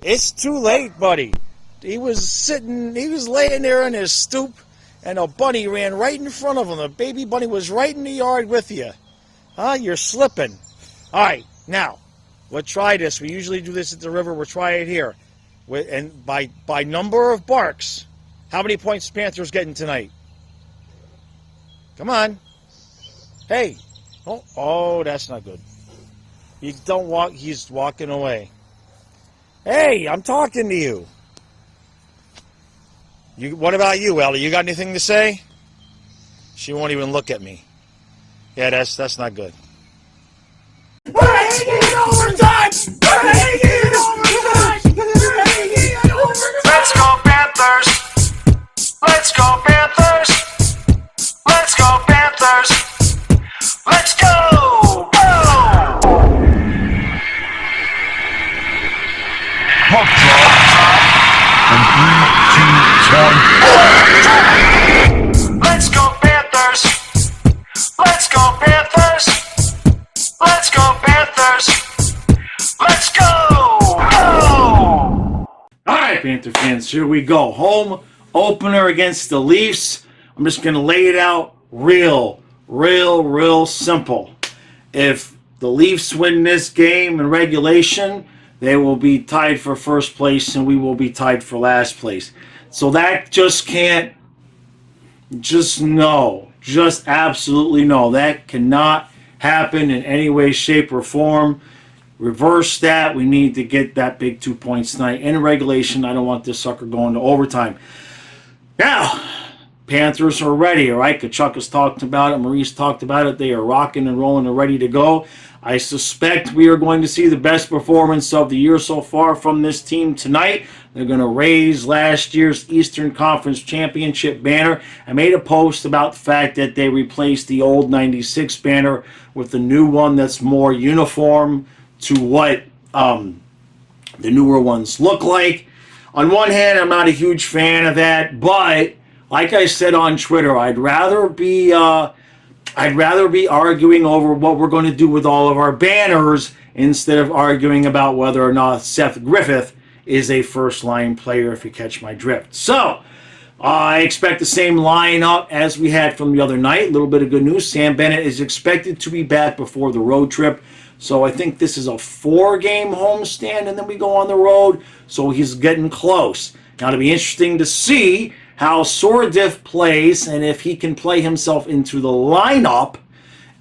It's too late, buddy. He was laying there in his stoop, and a bunny ran right in front of him. The baby bunny was right in the yard with you. You're slipping. All right, now, we'll try this. We usually do this at the river. We'll try it here. And by number of barks, how many points Panthers getting tonight? Come on. Hey. Oh, that's not good. You don't walk. He's walking away. Hey, I'm talking to you. What about you, Ellie? You got anything to say? She won't even look at me. Yeah, that's not good. We're hanging overtime! We're hanging overtime! We're hanging overtime! Let's go Panthers! Let's go Panthers! Let's go Panthers! Let's go! Go! Puck drop. And 3, 2, 1. Let's go Panthers! Let's go Panthers! Let's go Panthers! Let's go! Go! Alright, Panther fans, here we go. Home opener against the Leafs. I'm just going to lay it out real simple. If the Leafs win this game in regulation, they will be tied for first place and we will be tied for last place. So that just absolutely no. That cannot happen in any way, shape, or form. Reverse that. We need to get that big 2 points tonight. In regulation, I don't want this sucker going to overtime. Now, Panthers are ready, all right? Kachuk has talked about it. Maurice talked about it. They are rocking and rolling and ready to go. I suspect we are going to see the best performance of the year so far from this team tonight. They're going to raise last year's Eastern Conference Championship banner. I made a post about the fact that they replaced the old 96 banner with the new one that's more uniform to what the newer ones look like. On one hand, I'm not a huge fan of that, but like I said on Twitter, I'd rather be arguing over what we're going to do with all of our banners instead of arguing about whether or not Seth Griffith is a first-line player, if you catch my drift. So, I expect the same lineup as we had from the other night. A little bit of good news. Sam Bennett is expected to be back before the road trip. So I think this is a 4-game homestand, and then we go on the road. So he's getting close. Now, it'll be interesting to see how Sordiff plays and if he can play himself into the lineup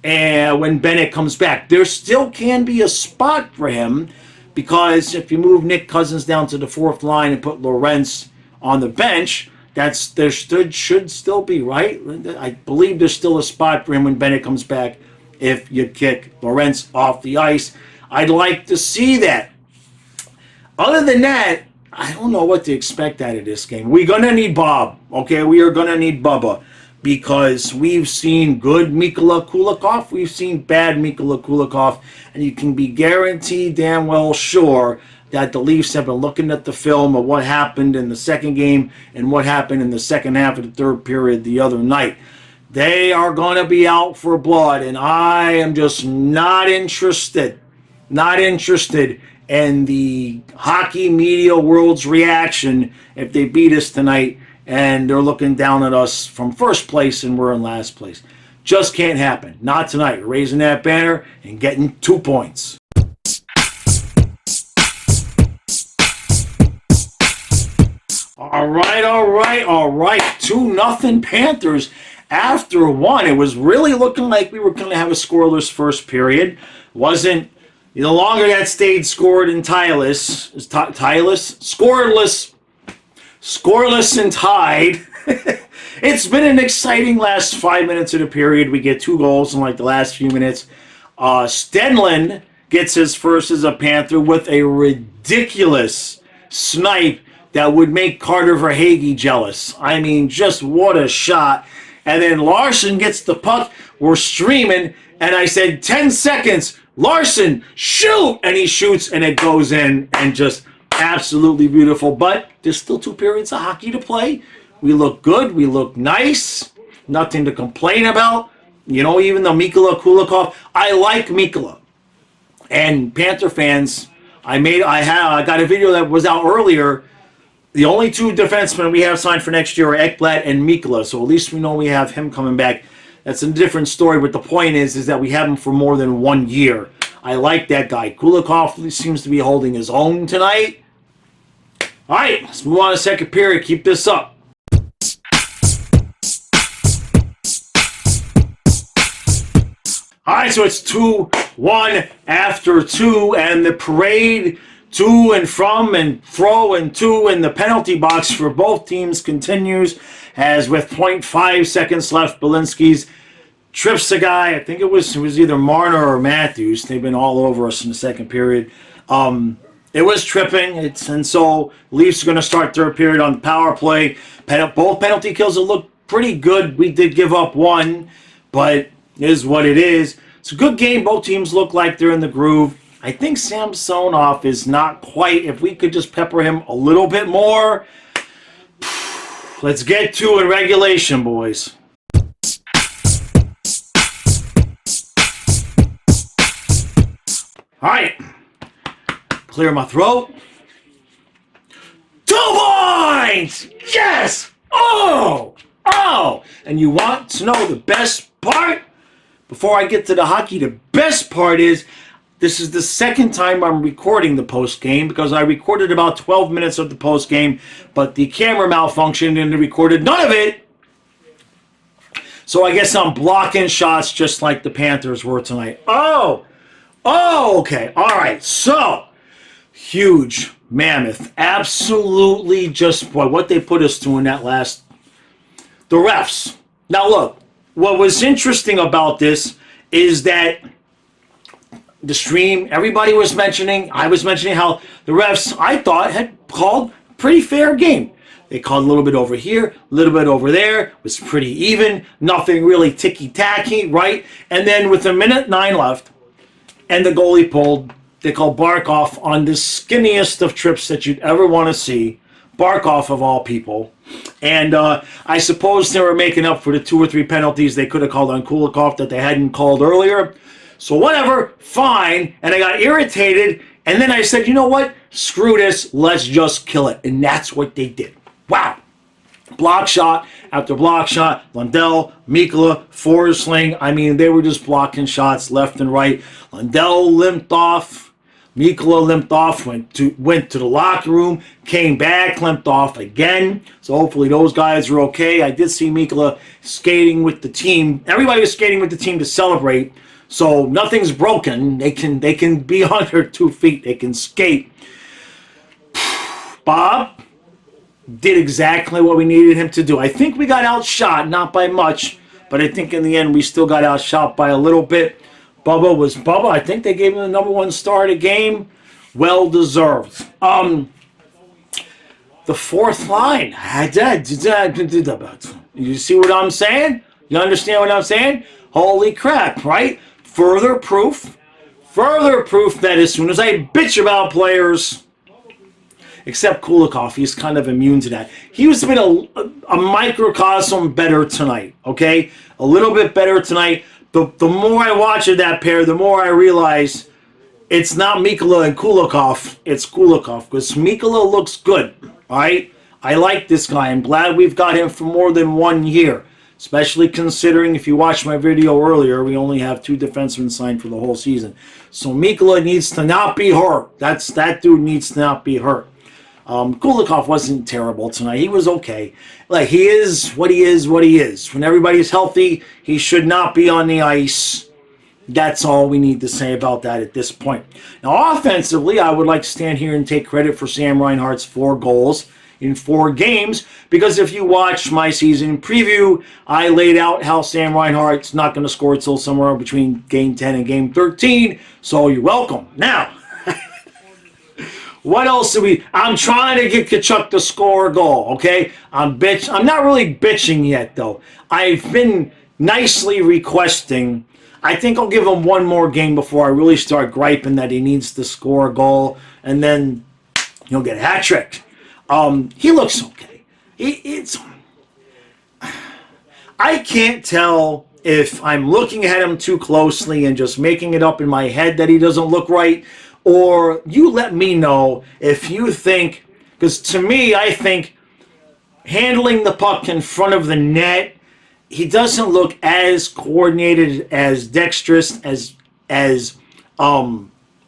when Bennett comes back. There still can be a spot for him because if you move Nick Cousins down to the 4th line and put Lorentz on the bench, there should still be, right? I believe there's still a spot for him when Bennett comes back if you kick Lorentz off the ice. I'd like to see that. Other than that, I don't know what to expect out of this game. We're going to need Bob, okay? We are going to need Bubba because we've seen good Mikola Kulikov. We've seen bad Mikola Kulikov. And you can be guaranteed damn well sure that the Leafs have been looking at the film of what happened in the second game and what happened in the second half of the third period the other night. They are going to be out for blood, and I am just not interested in the hockey media world's reaction if they beat us tonight and they're looking down at us from first place and we're in last place. Just can't happen. Not tonight. We're raising that banner and getting 2 points. All right. 2-0 Panthers. After one, it was really looking like we were going to have a scoreless first period. Wasn't. The longer that stayed scoreless and tied. It's been an exciting last 5 minutes of the period. We get 2 goals in like the last few minutes. Stenlund gets his first as a Panther with a ridiculous snipe that would make Carter Verhaeghe jealous. I mean, just what a shot. And then Larson gets the puck. We're streaming. And I said, 10 seconds. Larson, shoot! And he shoots, and it goes in. And just absolutely beautiful. But there's still 2 periods of hockey to play. We look good. We look nice. Nothing to complain about. You know, even though Mikola Kulikov, I like Mikola. And Panther fans, I got a video that was out earlier. The only two defensemen we have signed for next year are Ekblad and Mikla, so at least we know we have him coming back. That's a different story, but the point is that we have him for more than 1 year. I like that guy. Kulikov seems to be holding his own tonight. All right, let's move on to second period. Keep this up. All right, so it's 2-1 after 2, and the parade to and from and fro and to in the penalty box for both teams continues, as with 0.5 seconds left, Belinsky's trips the guy. I think it was either Marner or Matthews. They've been all over us in the second period. It was tripping, and so Leafs are going to start third period on the power play. Both penalty kills have looked pretty good. We did give up one, but it is what it is. It's a good game. Both teams look like they're in the groove. I think Samsonov is not quite. If we could just pepper him a little bit more. Let's get to in regulation, boys. All right. Clear my throat. 2 points! Yes! Oh! And you want to know the best part? Before I get to the hockey, the best part is this is the second time I'm recording the post game, because I recorded about 12 minutes of the post game, but the camera malfunctioned and it recorded none of it. So I guess I'm blocking shots just like the Panthers were tonight. Oh, okay. All right. So, huge, mammoth, absolutely just, boy, what they put us through in that last, the refs. Now look, what was interesting about this is that the stream, everybody was mentioning, I was mentioning how the refs, I thought, had called a pretty fair game. They called a little bit over here, a little bit over there. It was pretty even. Nothing really ticky-tacky, right? And then with 1:09 left, and the goalie pulled, they called Barkov on the skinniest of trips that you'd ever want to see. Barkov of all people. And I suppose they were making up for the 2 or 3 penalties they could have called on Kulikov that they hadn't called earlier. So whatever, fine. And I got irritated. And then I said, you know what? Screw this. Let's just kill it. And that's what they did. Wow. Block shot after block shot. Lundell, Mikla, Forsling. I mean, they were just blocking shots left and right. Lundell limped off. Mikla limped off, went to the locker room, came back, limped off again. So hopefully those guys are okay. I did see Mikla skating with the team. Everybody was skating with the team to celebrate. So nothing's broken. They can be on their 2 feet. They can skate. Bob did exactly what we needed him to do. I think we got outshot, not by much, but I think in the end we still got outshot by a little bit. Bubba was Bubba. I think they gave him the number 1 star of the game. Well deserved. The fourth line. You see what I'm saying? You understand what I'm saying? Holy crap, right? Further proof that as soon as I bitch about players, except Kulikov, he's kind of immune to that. He was been a microcosm better tonight, okay? A little bit better tonight. The more I watch of that pair, the more I realize it's not Mikla and Kulikov, it's Kulikov, because Mikla looks good, all right? I like this guy. I'm glad we've got him for more than 1 year, especially considering, if you watched my video earlier, we only have 2 defensemen signed for the whole season. So Mikla needs to not be hurt. That dude needs to not be hurt. Kulikov wasn't terrible tonight. He was okay. Like, he is what he is. When everybody's healthy, he should not be on the ice. That's all we need to say about that at this point. Now, offensively, I would like to stand here and take credit for Sam Reinhart's 4 goals in 4 games, because if you watch my season preview, I laid out how Sam Reinhart's not going to score until somewhere between Game 10 and Game 13, so you're welcome. Now, what else do we... I'm trying to get Tkachuk to score a goal, okay? I'm not really bitching yet, though. I've been nicely requesting. I think I'll give him 1 more game before I really start griping that he needs to score a goal, and then he'll get a hat trick. He looks okay. I can't tell if I'm looking at him too closely and just making it up in my head that he doesn't look right, or you let me know if you think, because to me, I think handling the puck in front of the net, he doesn't look as coordinated, as dexterous, as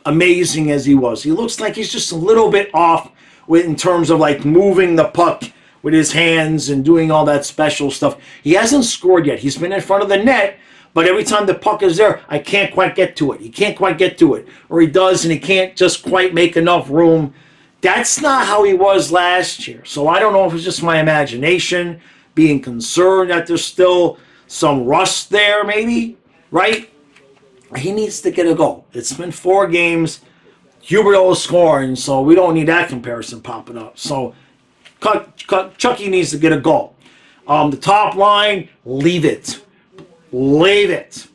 amazing as he was. He looks like he's just a little bit off in terms of like moving the puck with his hands and doing all that special stuff. He hasn't scored yet. He's been in front of the net, but every time the puck is there, I can't quite get to it. He can't quite get to it. Or he does, and he can't just quite make enough room. That's not how he was last year. So I don't know if it's just my imagination, being concerned that there's still some rust there, maybe, right? He needs to get a goal. It's been 4 games. Huberdeau is scoring, so we don't need that comparison popping up. So Chucky needs to get a goal. The top line, leave it. Leave it.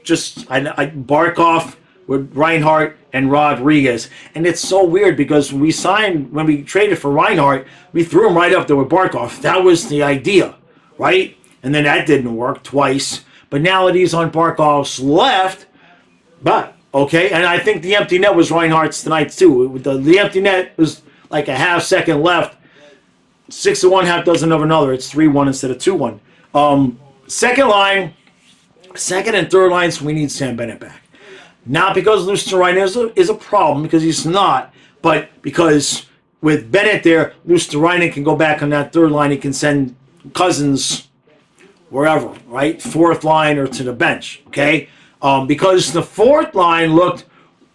Just I bark off with Reinhart and Rodriguez. And it's so weird because when we traded for Reinhart, we threw him right up there with Barkov. That was the idea, right? And then that didn't work twice. But now that he's on Barkov's left, but, okay, and I think the empty net was Reinhardt's tonight too. The empty net was like a half second left. 6 of one, half dozen of another. It's 3-1 instead of 2-1. Second line, second and third lines, we need Sam Bennett back. Not because Luostarinen is a problem, because he's not, but because with Bennett there, Luostarinen can go back on that third line. He can send Cousins wherever, right? Fourth line or to the bench, okay? Because the fourth line looked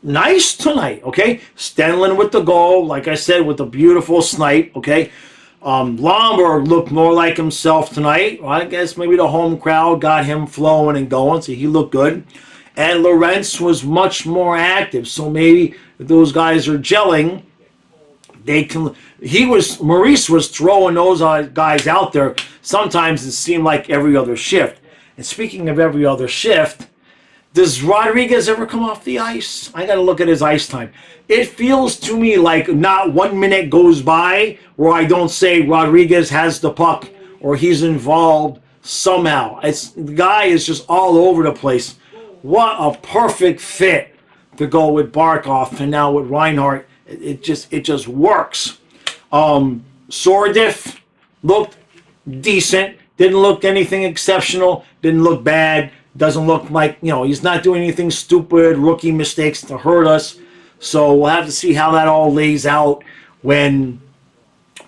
nice tonight, okay? Stenlin with the goal, like I said, with the beautiful snipe, okay? Lomberg looked more like himself tonight. Well, I guess maybe the home crowd got him flowing and going, so he looked good. And Lorentz was much more active, so maybe if those guys are gelling, they can. Maurice was throwing those guys out there. Sometimes it seemed like every other shift. And speaking of every other shift, does Rodriguez ever come off the ice? I got to look at his ice time. It feels to me like not 1 minute goes by where I don't say Rodriguez has the puck or he's involved somehow. The guy is just all over the place. What a perfect fit to go with Barkov and now with Reinhart. It just works. Sordiff looked decent. Didn't look anything exceptional. Didn't look bad. Doesn't look like, he's not doing anything stupid, rookie mistakes to hurt us. So we'll have to see how that all lays out when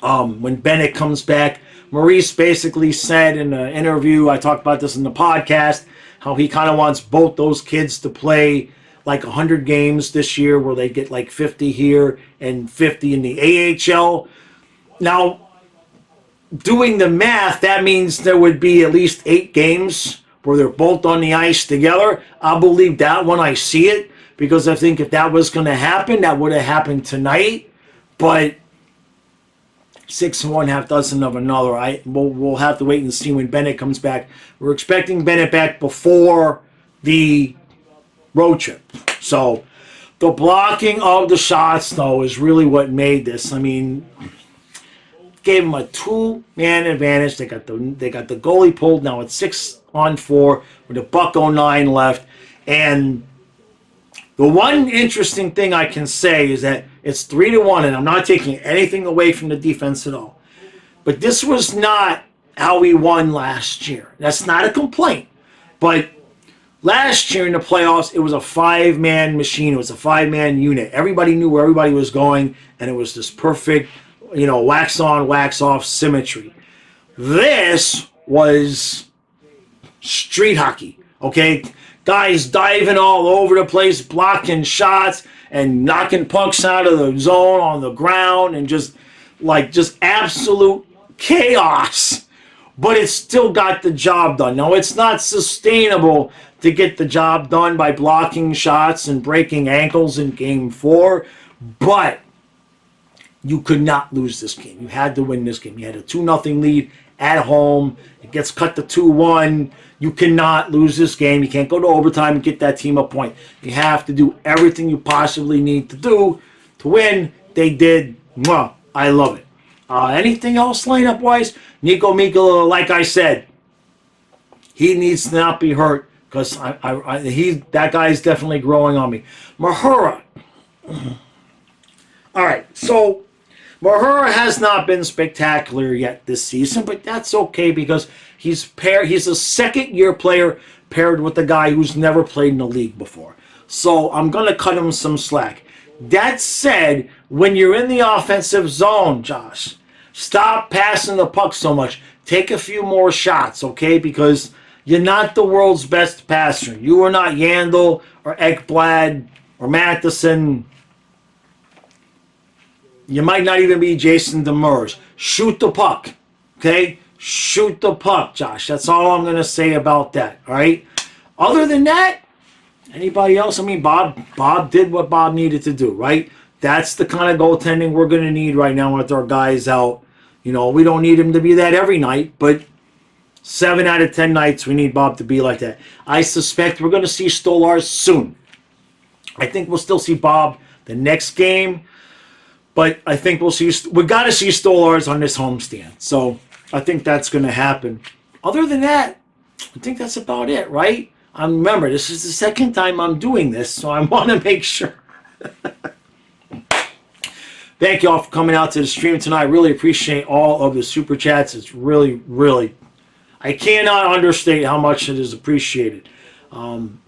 Bennett comes back. Maurice basically said in an interview, I talked about this in the podcast, how he kind of wants both those kids to play like 100 games this year where they get like 50 here and 50 in the AHL. Now, doing the math, that means there would be at least 8 games where they're both on the ice together. I'll believe that when I see it, because I think if that was going to happen, that would have happened tonight. But 6 of one, half dozen of another. We'll have to wait and see when Bennett comes back. We're expecting Bennett back before the road trip. So the blocking of the shots, though, is really what made this. I mean, gave them a 2-man advantage. They got the goalie pulled. Now it's 6-on-4 with $1:09 left. And the one interesting thing I can say is that it's 3-1, and I'm not taking anything away from the defense at all. But this was not how we won last year. That's not a complaint. But last year in the playoffs, it was a 5-man machine. It was a 5-man unit. Everybody knew where everybody was going, and it was this perfect, wax on, wax off symmetry. This was street hockey, okay? Guys diving all over the place, blocking shots and knocking pucks out of the zone on the ground and just absolute chaos. But it still got the job done. Now, it's not sustainable to get the job done by blocking shots and breaking ankles in Game 4, but you could not lose this game. You had to win this game. You had a 2-0 lead at home. It gets cut to 2-1. You cannot lose this game. You can't go to overtime and get that team a point. You have to do everything you possibly need to do to win. They did. Mwah. I love it. Anything else lineup-wise? Nico Mikkola, like I said, he needs to not be hurt because that guy is definitely growing on me. Mahura, All right, so Mahura has not been spectacular yet this season, but that's okay because he's a second-year player paired with a guy who's never played in the league before. So I'm going to cut him some slack. That said, when you're in the offensive zone, Josh, stop passing the puck so much. Take a few more shots, okay? Because you're not the world's best passer. You are not Yandel or Ekblad or Matheson. You might not even be Jason Demers. Shoot the puck, okay? Shoot the puck, Josh. That's all I'm going to say about that, all right? Other than that, anybody else? I mean, Bob did what Bob needed to do, right? That's the kind of goaltending we're going to need right now with our guys out. You know, we don't need him to be that every night, but 7 out of 10 nights we need Bob to be like that. I suspect we're going to see Stolarz soon. I think we'll still see Bob the next game, but I think we got to see Stolarz on this homestand. So I think that's going to happen. Other than that, I think that's about it, right? Remember, this is the second time I'm doing this, so I want to make sure. Thank you all for coming out to the stream tonight. I really appreciate all of the super chats. It's really, really, I cannot understate how much it is appreciated.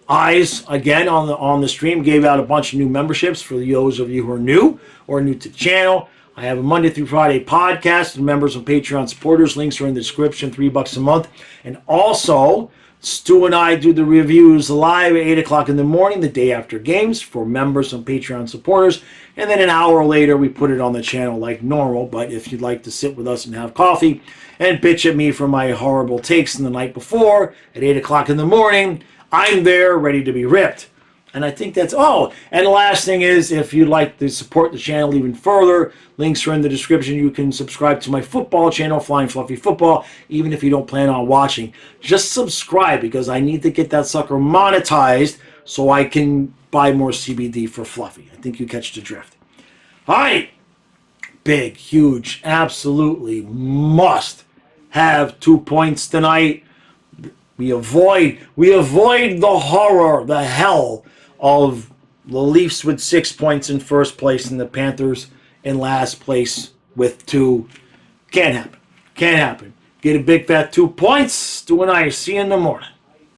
Eyes, again, on the stream, gave out a bunch of new memberships for those of you who are new or new to the channel. I have a Monday through Friday podcast for members and Patreon supporters. Links are in the description, $3 a month. And also, Stu and I do the reviews live at 8 o'clock in the morning, the day after games, for members and Patreon supporters. And then an hour later, we put it on the channel like normal. But if you'd like to sit with us and have coffee and bitch at me for my horrible takes in the night before at 8 o'clock in the morning, I'm there ready to be ripped. And I think that's all. And the last thing is, if you'd like to support the channel even further, links are in the description. You can subscribe to my football channel, Flying Fluffy Football, even if you don't plan on watching. Just subscribe, because I need to get that sucker monetized so I can buy more CBD for Fluffy. I think you catch the drift. All right. Big, huge, absolutely must have 2 points tonight. We avoid the horror, the hell of the Leafs with 6 points in first place and the Panthers in last place with 2. Can't happen. Can't happen. Get a big fat 2 points. Stu and I see you in the morning.